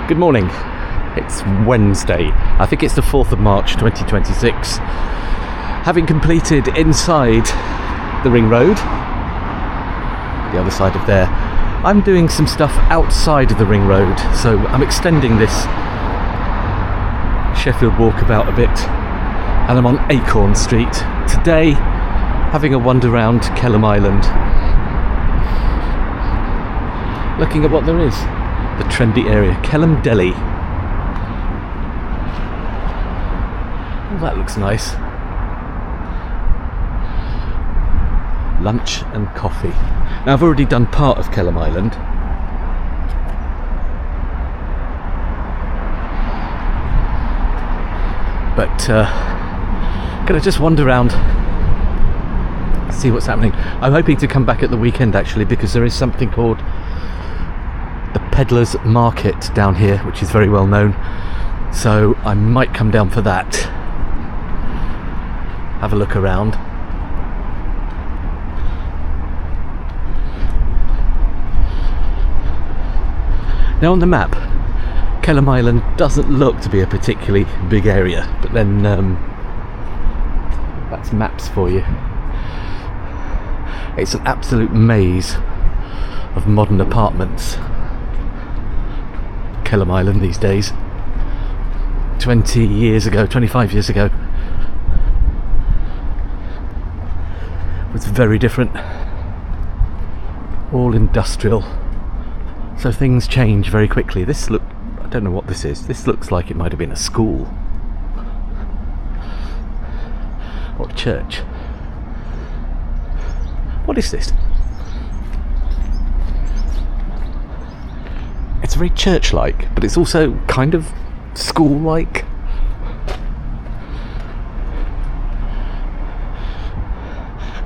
Good morning. It's Wednesday. I think it's the 4th of March 2026. Having completed inside the ring road, the other side of there, I'm doing some stuff outside of the ring road. So I'm extending this Sheffield Walkabout a bit, and I'm on Acorn Street. Today, having a wander around Kelham Island, looking at what there is. The trendy area, Kelham Deli. Oh, that looks nice. Lunch and coffee. Now, I've already done part of Kelham Island. But gonna just wander around, see what's happening. I'm hoping to come back at the weekend actually, because there is something called the Pedlar's Market down here, which is very well known. So I might come down for that. Have a look around. Now on the map, Kelham Island doesn't look to be a particularly big area, but then that's maps for you. It's an absolute maze of modern apartments, Kelham Island these days. 20 years ago, 25 years ago, was very different. All industrial. So things change very quickly. I don't know what this is. This looks like it might have been a school. Or a church. What is this? It's very church-like, but it's also kind of school-like.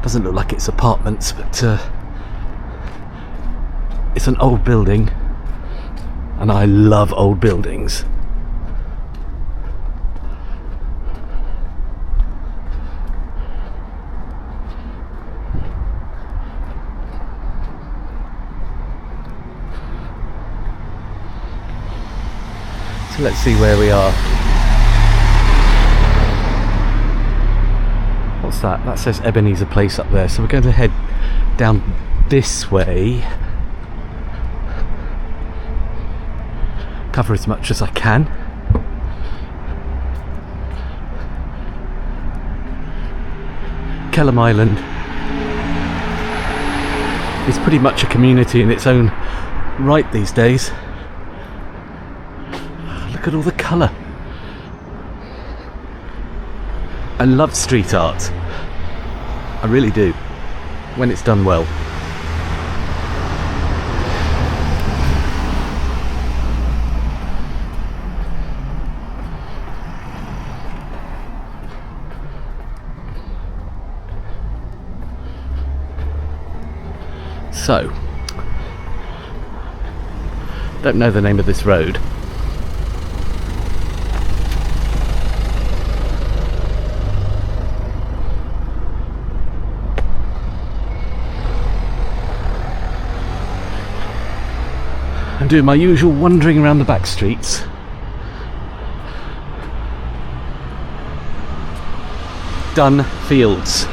Doesn't look like it's apartments, but it's an old building, and I love old buildings. So let's see where we are. What's that? That says Ebenezer Place up there. So we're going to head down this way. Cover as much as I can. Kelham Island is pretty much a community in its own right these days. Look at all the colour. I love street art. I really do, when it's done well. So, don't know the name of this road. I'm doing my usual wandering around the back streets. Dun Fields.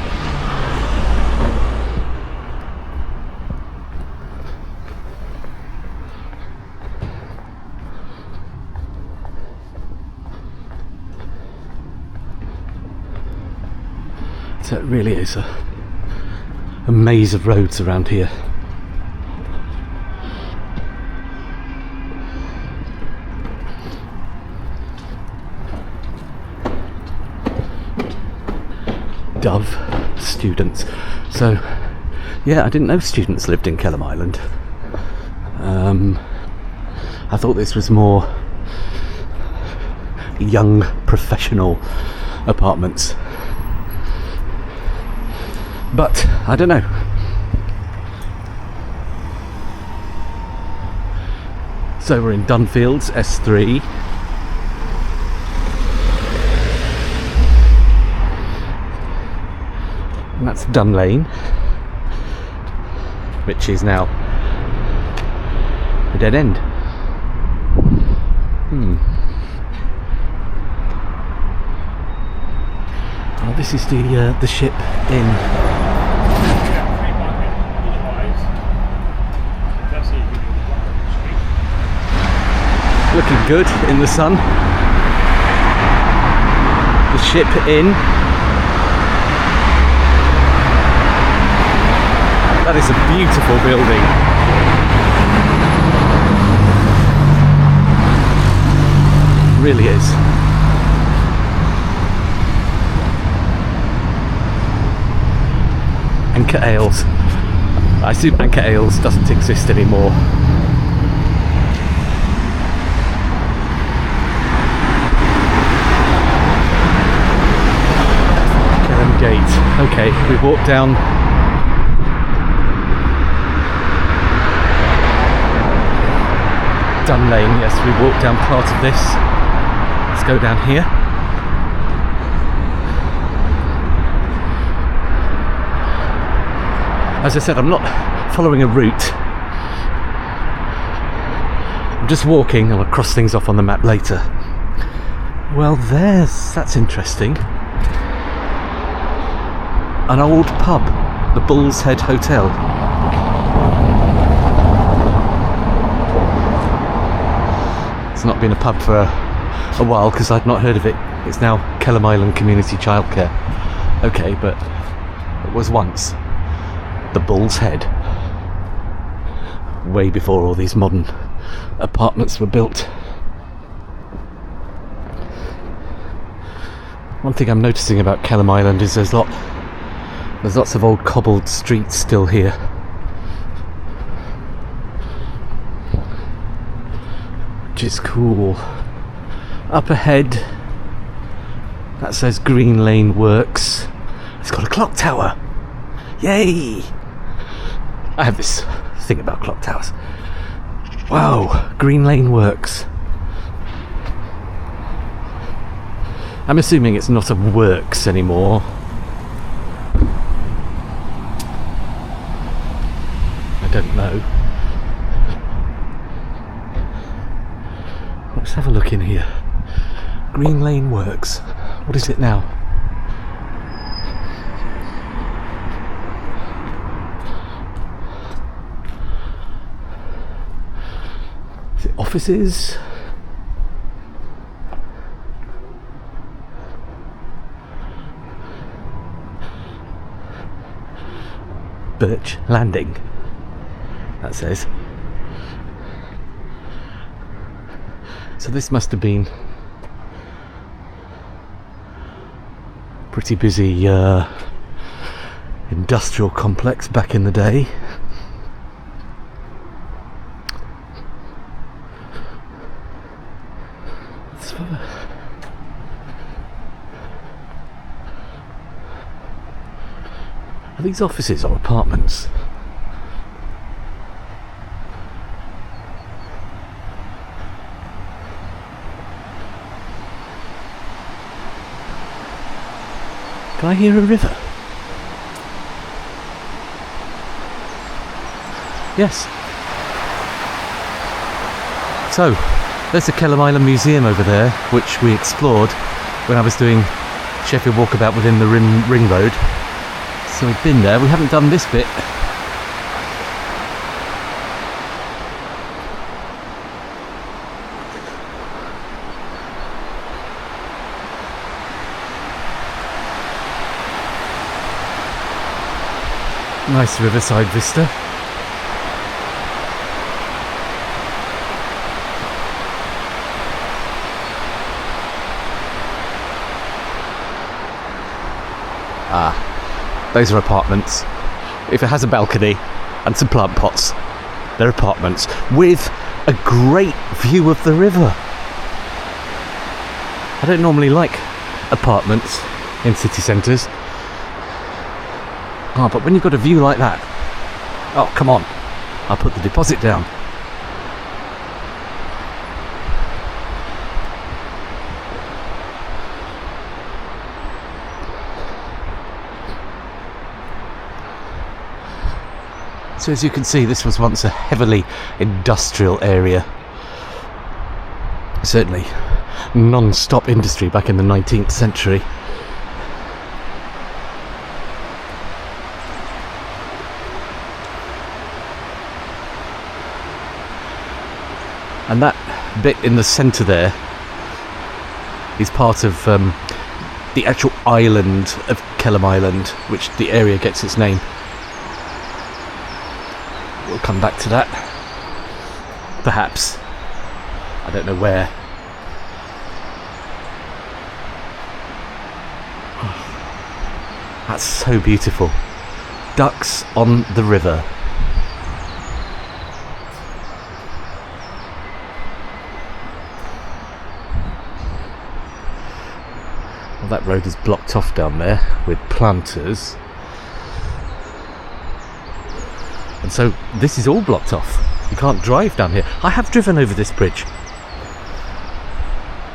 So it really is a maze of roads around here. Dove students. So yeah, I didn't know students lived in Kelham Island. I thought this was more young professional apartments, but I don't know. So we're in Dunfields, S3. And that's Dun Lane, which is now a dead end. Oh, this is the ship inn. Looking good in the sun. The ship inn. That is a beautiful building. Really is. Anchor Ales. I assume Anchor Ales doesn't exist anymore. Kelham Gate. Okay, we've walked down Dun Lane. Yes, we walked down part of this. Let's go down here. As I said, I'm not following a route. I'm just walking, and I'll cross things off on the map later. Well, that's interesting. An old pub, the Bull's Head Hotel. It's not been a pub for a while because I'd not heard of it. It's now Kelham Island Community Childcare. Okay, but it was once the Bull's Head, way before all these modern apartments were built. One thing I'm noticing about Kelham Island is there's lots of old cobbled streets still here. Which is cool. Up ahead, that says Green Lane Works. It's got a clock tower. Yay! I have this thing about clock towers. Wow, Green Lane Works. I'm assuming it's not a works anymore. I don't know. Let's have a look in here. Green Lane Works. What is it now? Is it offices? Birch Landing, that says. So this must have been pretty busy industrial complex back in the day. Are these offices or apartments? Can I hear a river? Yes. So, there's the Kelham Island Museum over there, which we explored when I was doing Sheffield Walkabout within the ring road. So we've been there, we haven't done this bit. Nice riverside vista. Those are apartments. If it has a balcony and some plant pots, they're apartments with a great view of the river. I don't normally like apartments in city centres. But when you've got a view like that, oh, come on, I'll put the deposit down. So as you can see, this was once a heavily industrial area. Certainly non-stop industry back in the 19th century. And that bit in the centre there is part of the actual island of Kelham Island, which the area gets its name. We'll come back to that. Perhaps. I don't know where. That's so beautiful. Ducks on the river. Well, that road is blocked off down there with planters. And so this is all blocked off. You can't drive down here. I have driven over this bridge.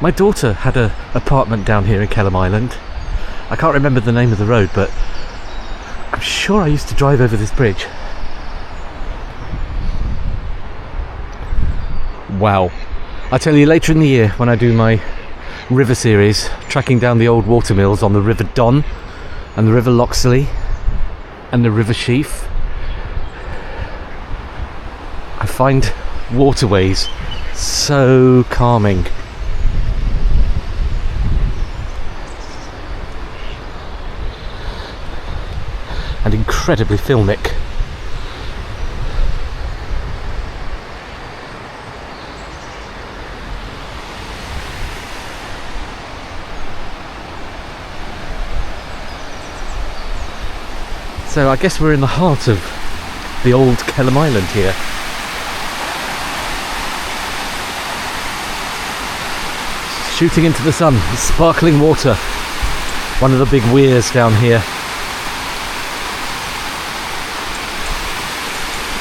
My daughter had an apartment down here in Kelham Island. I can't remember the name of the road, but I'm sure I used to drive over this bridge. Wow. I'll tell you later in the year when I do my river series, tracking down the old watermills on the River Don and the River Loxley and the River Sheaf. I find waterways so calming. And incredibly filmic. So I guess we're in the heart of the old Kelham Island here. Shooting into the sun, sparkling water. One of the big weirs down here.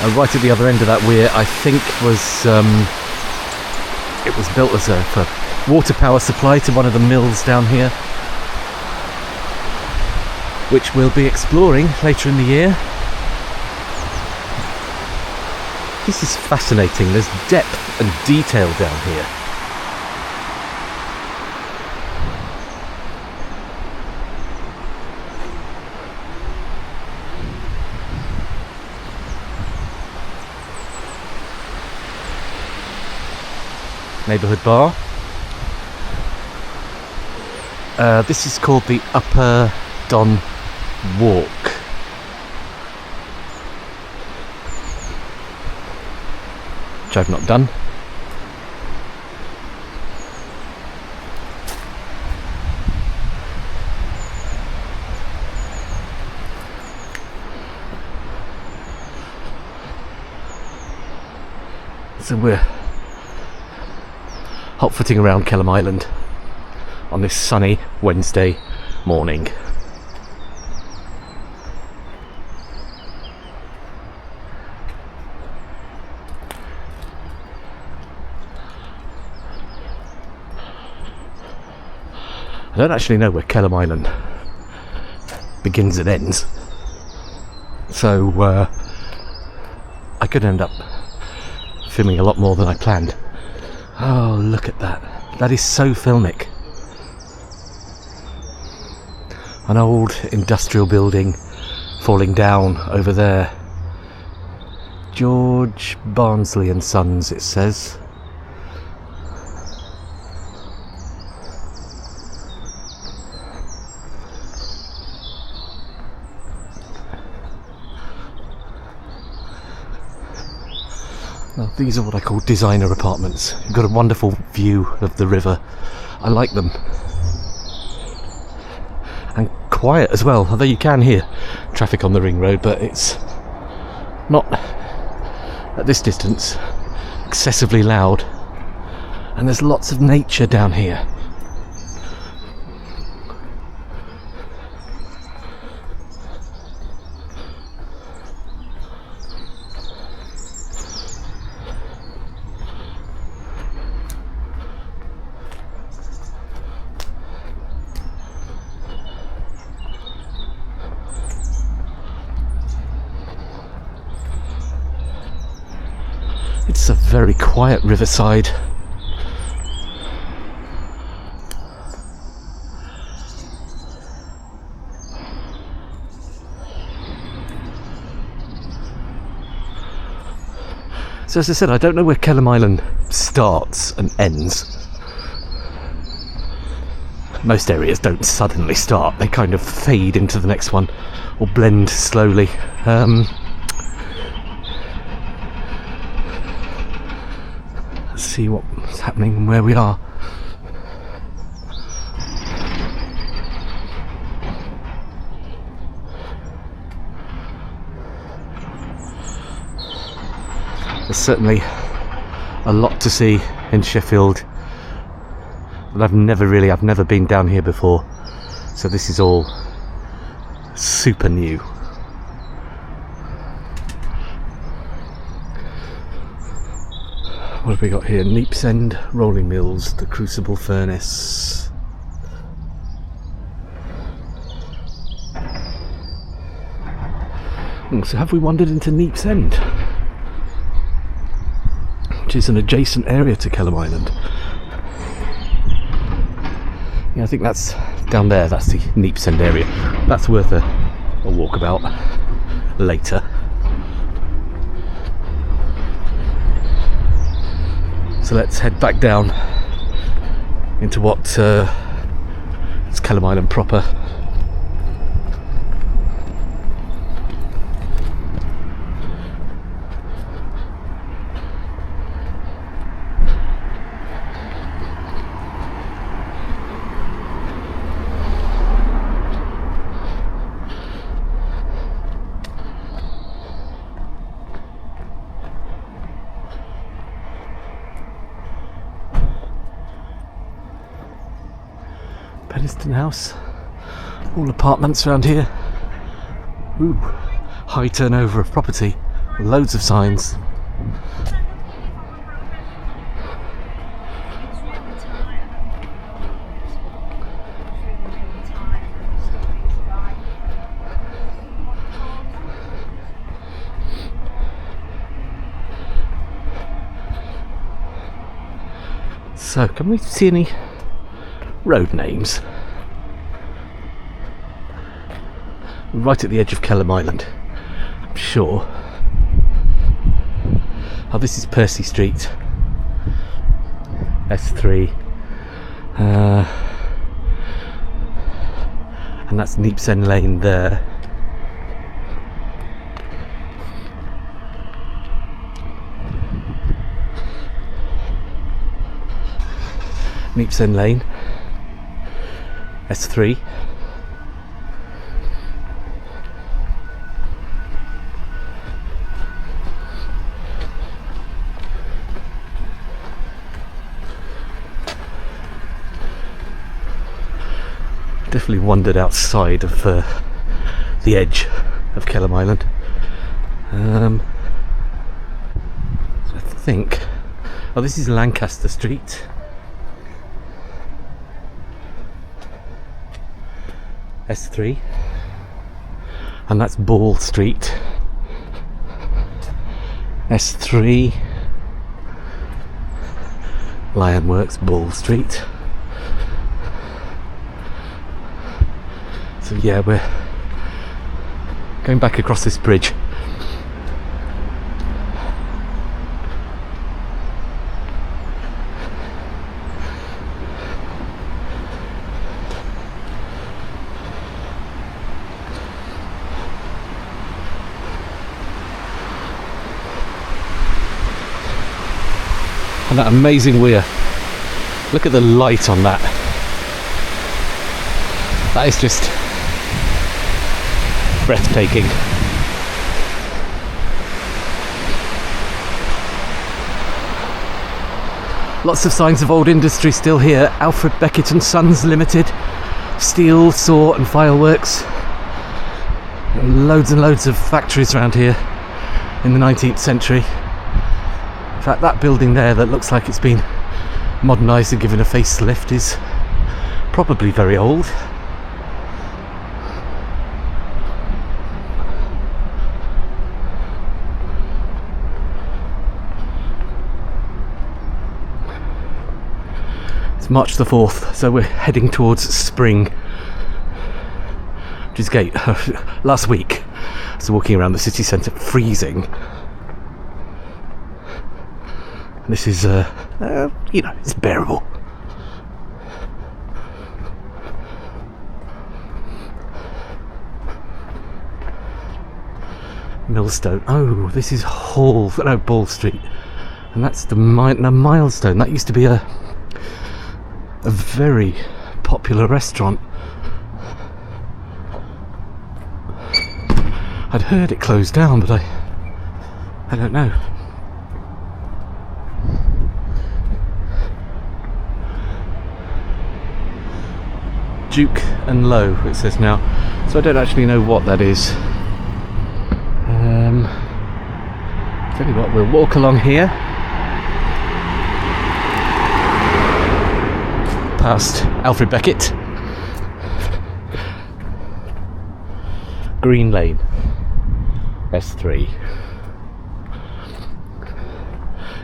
And right at the other end of that weir, I think it was built as a water power supply to one of the mills down here, which we'll be exploring later in the year. This is fascinating. There's depth and detail down here. Neighbourhood bar. This is called the Upper Don Walk. Which I've not done. So we're hot-footing around Kelham Island on this sunny Wednesday morning. I don't actually know where Kelham Island begins and ends, so I could end up filming a lot more than I planned. Oh, look at that. That is so filmic. An old industrial building falling down over there. George Barnsley and Sons, it says. Now, these are what I call designer apartments. You've got a wonderful view of the river. I like them. And quiet as well, although you can hear traffic on the ring road, but it's not, at this distance, excessively loud. And there's lots of nature down here. It's a very quiet riverside. So as I said, I don't know where Kelham Island starts and ends. Most areas don't suddenly start, they kind of fade into the next one or blend slowly. Let's see what's happening and where we are. There's certainly a lot to see in Sheffield, but I've never been down here before, so this is all super new. What have we got here? Neepsend, rolling mills, the Crucible furnace. So have we wandered into Neepsend, which is an adjacent area to Kelham Island? Yeah, I think that's down there, that's the Neepsend area. That's worth a walkabout later. So let's head back down into what is Kelham Island proper. House, all apartments around here. Ooh, high turnover of property, loads of signs. So, can we see any road names? Right at the edge of Kelham Island, I'm sure. Oh, this is Percy Street, S3, and that's Neepsend Lane there. Neepsend Lane, S3. Definitely wandered outside of the edge of Kelham Island. So I think, oh, this is Lancaster Street, S3, and that's Ball Street, S3, Lionworks, Ball Street. So yeah, we're going back across this bridge. And that amazing weir. Look at the light on that. That is just breathtaking. Lots of signs of old industry still here. Alfred, Beckett and Sons Limited, steel, saw and fireworks. Loads and loads of factories around here in the 19th century. In fact, that building there that looks like it's been modernised and given a facelift is probably very old. It's March the 4th, so we're heading towards spring, which is great. Last week, so walking around the city centre freezing. This is, it's bearable. Milestone. Oh, this is Ball Street, and that's the Milestone. That used to be a very popular restaurant. I'd heard it closed down, but I don't know. Duke and Low, it says now. So I don't actually know what that is. Tell you what, we'll walk along here past Alfred Beckett, Green Lane, S3.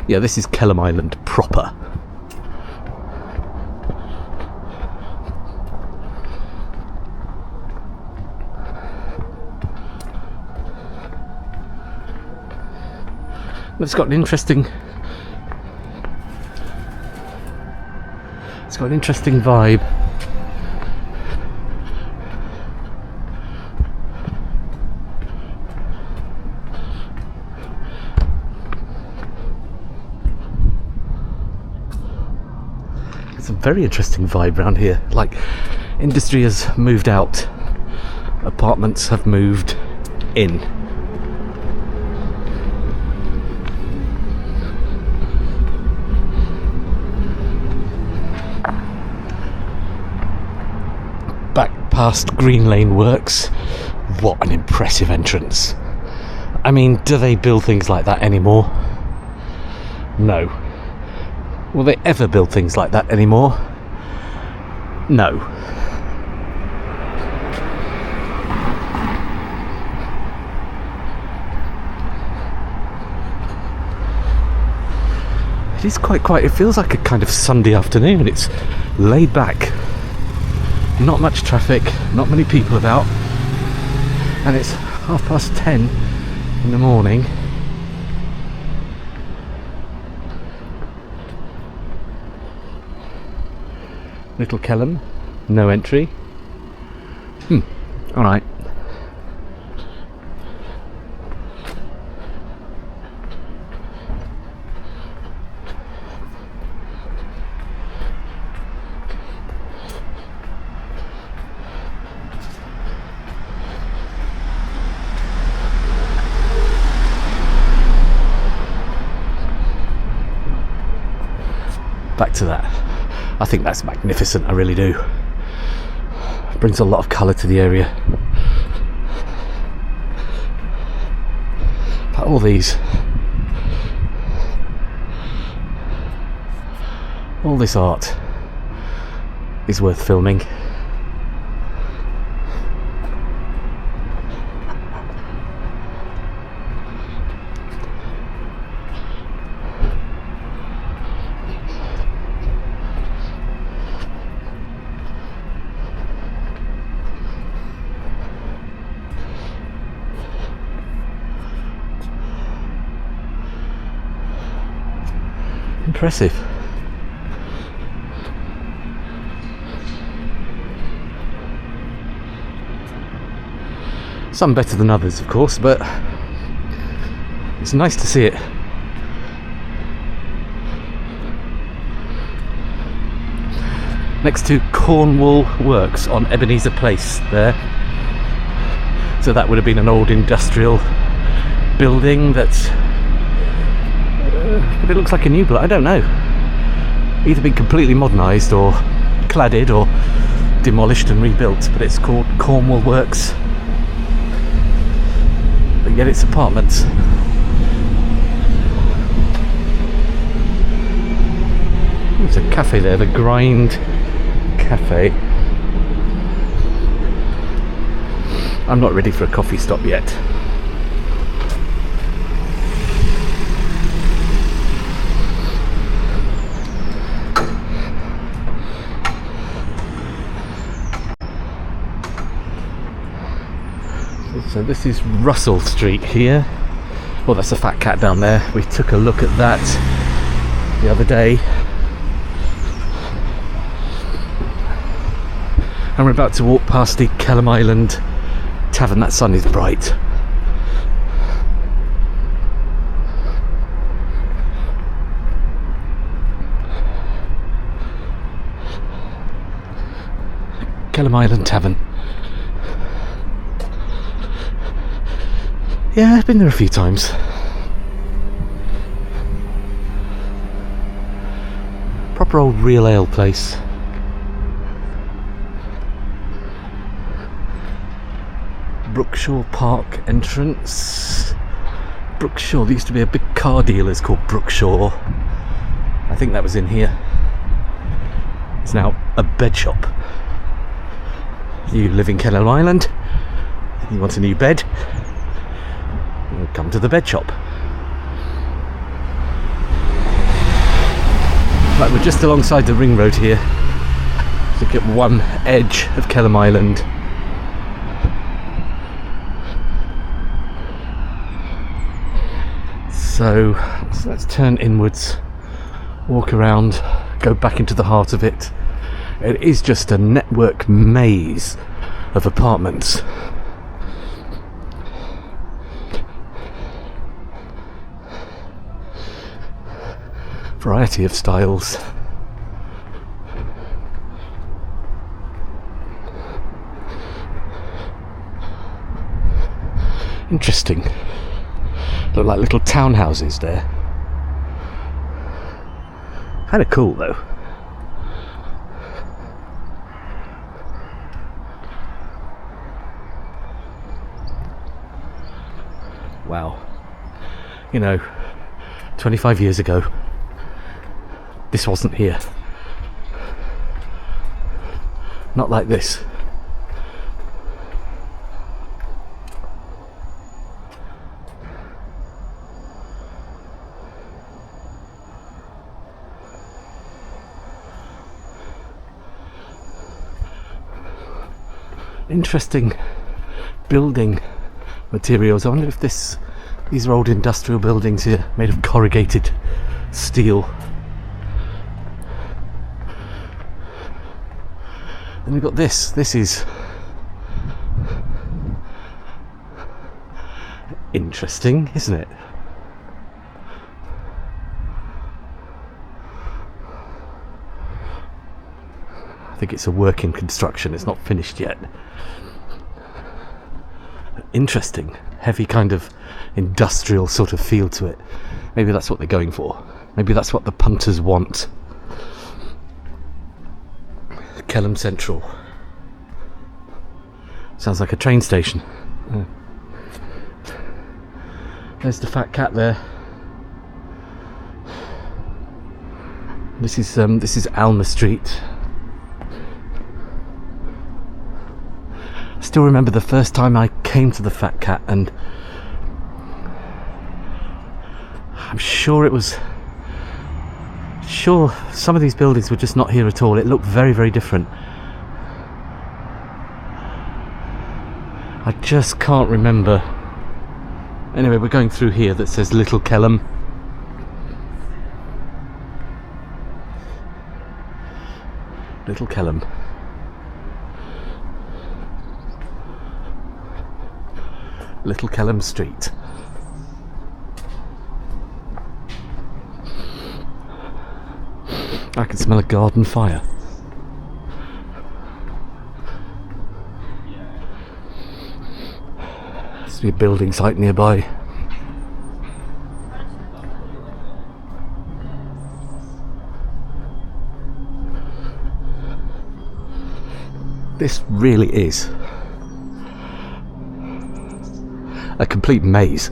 Yeah, this is Kelham Island proper. It's got an interesting vibe. It's a very interesting vibe around here. Like, industry has moved out, apartments have moved in. Past Green Lane Works. What an impressive entrance. I mean, do they build things like that anymore? No. Will they ever build things like that anymore? No. It is quite quiet. It feels like a kind of Sunday afternoon. It's laid back. Not much traffic, not many people about, and it's 10:30 in the morning. Little Kelham, no entry. Alright. Back to that. I think that's magnificent, I really do. Brings a lot of colour to the area. But all this art is worth filming. Impressive. Some better than others, of course, but it's nice to see it. Next to Cornwall Works on Ebenezer Place there. So that would have been an old industrial building that's but it looks like a new build. I don't know. Either been completely modernised or cladded or demolished and rebuilt, but it's called Cornwall Works. But yet it's apartments. There's a cafe there, the Grind Cafe. I'm not ready for a coffee stop yet. So this is Russell Street here. Well, that's a fat cat down there. We took a look at that. the other day, and we're about to walk past the Kelham Island Tavern. That sun is bright. Kelham Island Tavern. Yeah, I've been there a few times. Proper old real ale place. Brookshaw Park entrance. Brookshaw, there used to be a big car dealers called Brookshaw. I think that was in here. It's now a bed shop. You live in Kelham Island, you want a new bed, you'll come to the bed shop. Right, we're just alongside the ring road here. Look at one edge of Kelham Island. So let's turn inwards, walk around, go back into the heart of it. It is just a network maze of apartments. Variety of styles. Interesting. Look like little townhouses there. Kind of cool though. Wow. You know, 25 years ago, this wasn't here. Not like this. Interesting building materials. I wonder if these are old industrial buildings here made of corrugated steel. And we've got this. This is interesting, isn't it? I think it's a work in construction. It's not finished yet. Interesting, heavy kind of industrial sort of feel to it. Maybe that's what they're going for. Maybe that's what the punters want. Kelham Central. Sounds like a train station. There's the fat cat there. This is Alma Street. I still remember the first time I came to the Fat Cat, and I'm sure some of these buildings were just not here at all. It looked very, very different. I just can't remember. Anyway, we're going through here that says Little Kelham. Little Kelham. Little Kelham Street. I can smell a garden fire. Must be a building site nearby. This really is a complete maze.